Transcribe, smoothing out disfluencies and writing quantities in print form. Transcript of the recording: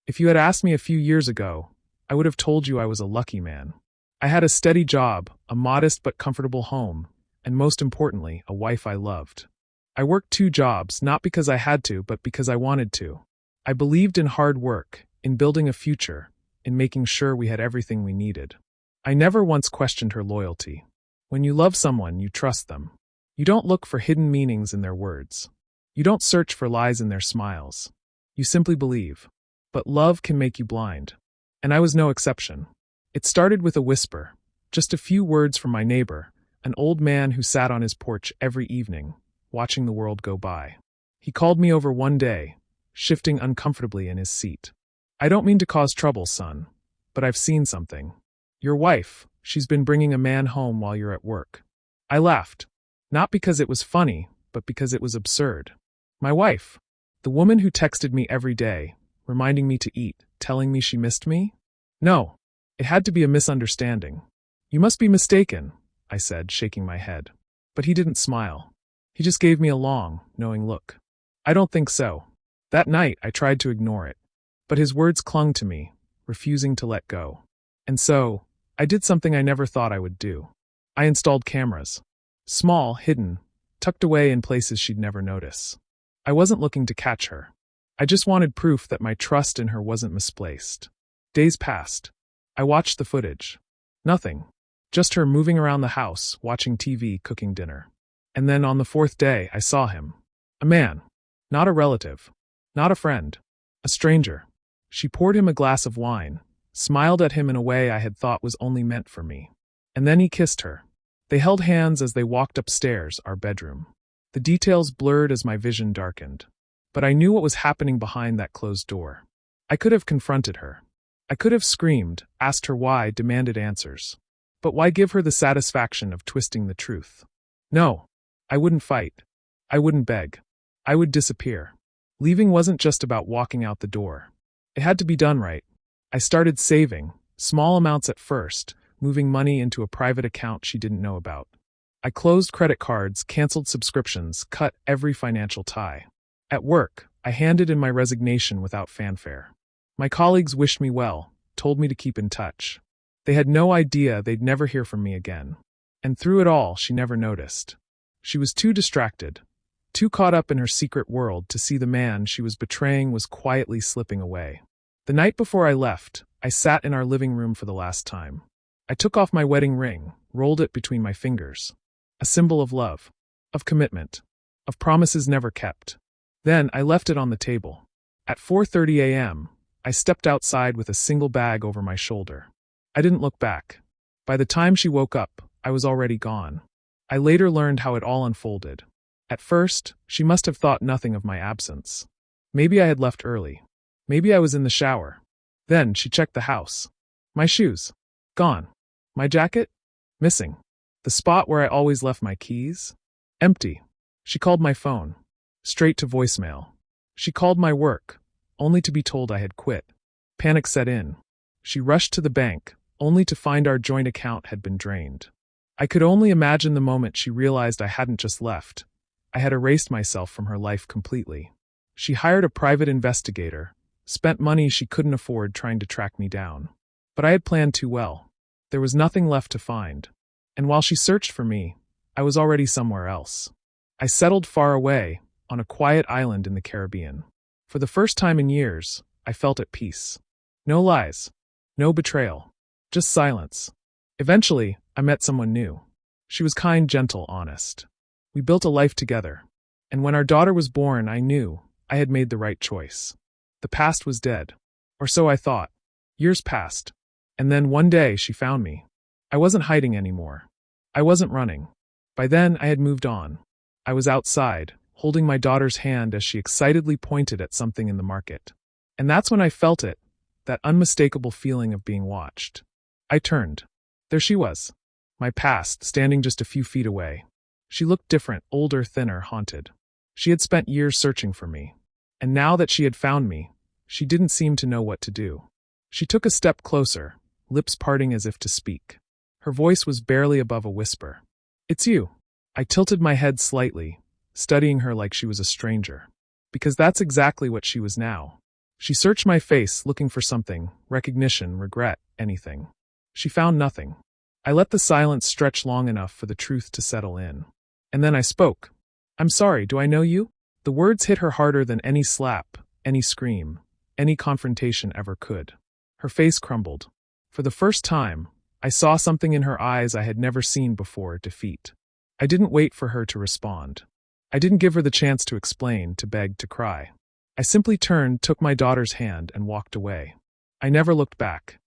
If you had asked me a few years ago, I would have told you I was a lucky man. I had a steady job, a modest but comfortable home, and most importantly, a wife I loved. I worked 2 jobs, not because I had to, but because I wanted to. I believed in hard work, in building a future, in making sure we had everything we needed. I never once questioned her loyalty. When you love someone, you trust them. You don't look for hidden meanings in their words. You don't search for lies in their smiles. You simply believe. But love can make you blind. And I was no exception. It started with a whisper, just a few words from my neighbor, an old man who sat on his porch every evening, watching the world go by. He called me over one day, shifting uncomfortably in his seat. "I don't mean to cause trouble, son, but I've seen something. Your wife, she's been bringing a man home while you're at work." I laughed. Not because it was funny, but because it was absurd. My wife, the woman who texted me every day, reminding me to eat, telling me she missed me? No, it had to be a misunderstanding. "You must be mistaken," I said, shaking my head. But he didn't smile. He just gave me a long, knowing look. "I don't think so." That night, I tried to ignore it. But his words clung to me, refusing to let go. And so, I did something I never thought I would do. I installed cameras. Small, hidden, tucked away in places she'd never notice. I wasn't looking to catch her. I just wanted proof that my trust in her wasn't misplaced. Days passed. I watched the footage. Nothing. Just her moving around the house, watching TV, cooking dinner. And then on the 4th day, I saw him. A man. Not a relative. Not a friend. A stranger. She poured him a glass of wine, smiled at him in a way I had thought was only meant for me. And then he kissed her. They held hands as they walked upstairs, our bedroom. The details blurred as my vision darkened. But I knew what was happening behind that closed door. I could have confronted her. I could have screamed, asked her why, demanded answers. But why give her the satisfaction of twisting the truth? No, I wouldn't fight. I wouldn't beg. I would disappear. Leaving wasn't just about walking out the door. It had to be done right. I started saving, small amounts at first, moving money into a private account she didn't know about. I closed credit cards, canceled subscriptions, cut every financial tie. At work, I handed in my resignation without fanfare. My colleagues wished me well, told me to keep in touch. They had no idea they'd never hear from me again. And through it all, she never noticed. She was too distracted, too caught up in her secret world to see the man she was betraying was quietly slipping away. The night before I left, I sat in our living room for the last time. I took off my wedding ring, rolled it between my fingers. A symbol of love, of commitment, of promises never kept. Then I left it on the table. At 4:30 a.m., I stepped outside with a single bag over my shoulder. I didn't look back. By the time she woke up, I was already gone. I later learned how it all unfolded. At first, she must have thought nothing of my absence. Maybe I had left early. Maybe I was in the shower. Then she checked the house. My shoes. Gone. My jacket? Missing. The spot where I always left my keys? Empty. She called my phone. Straight to voicemail. She called my work, only to be told I had quit. Panic set in. She rushed to the bank, only to find our joint account had been drained. I could only imagine the moment she realized I hadn't just left. I had erased myself from her life completely. She hired a private investigator, spent money she couldn't afford trying to track me down. But I had planned too well. There was nothing left to find. And while she searched for me, I was already somewhere else. I settled far away, on a quiet island in the Caribbean. For the first time in years, I felt at peace. No lies. No betrayal. Just silence. Eventually, I met someone new. She was kind, gentle, honest. We built a life together. And when our daughter was born, I knew I had made the right choice. The past was dead. Or so I thought. Years passed. And then one day she found me. I wasn't hiding anymore. I wasn't running. By then, I had moved on. I was outside, holding my daughter's hand as she excitedly pointed at something in the market. And that's when I felt it, that unmistakable feeling of being watched. I turned. There she was. My past, standing just a few feet away. She looked different, older, thinner, haunted. She had spent years searching for me. And now that she had found me, she didn't seem to know what to do. She took a step closer, lips parting as if to speak. Her voice was barely above a whisper. "It's you." I tilted my head slightly, studying her like she was a stranger. Because that's exactly what she was now. She searched my face, looking for something, recognition, regret, anything. She found nothing. I let the silence stretch long enough for the truth to settle in. And then I spoke. "I'm sorry, do I know you?" The words hit her harder than any slap, any scream, any confrontation ever could. Her face crumbled. For the first time, I saw something in her eyes I had never seen before: defeat. I didn't wait for her to respond. I didn't give her the chance to explain, to beg, to cry. I simply turned, took my daughter's hand, and walked away. I never looked back.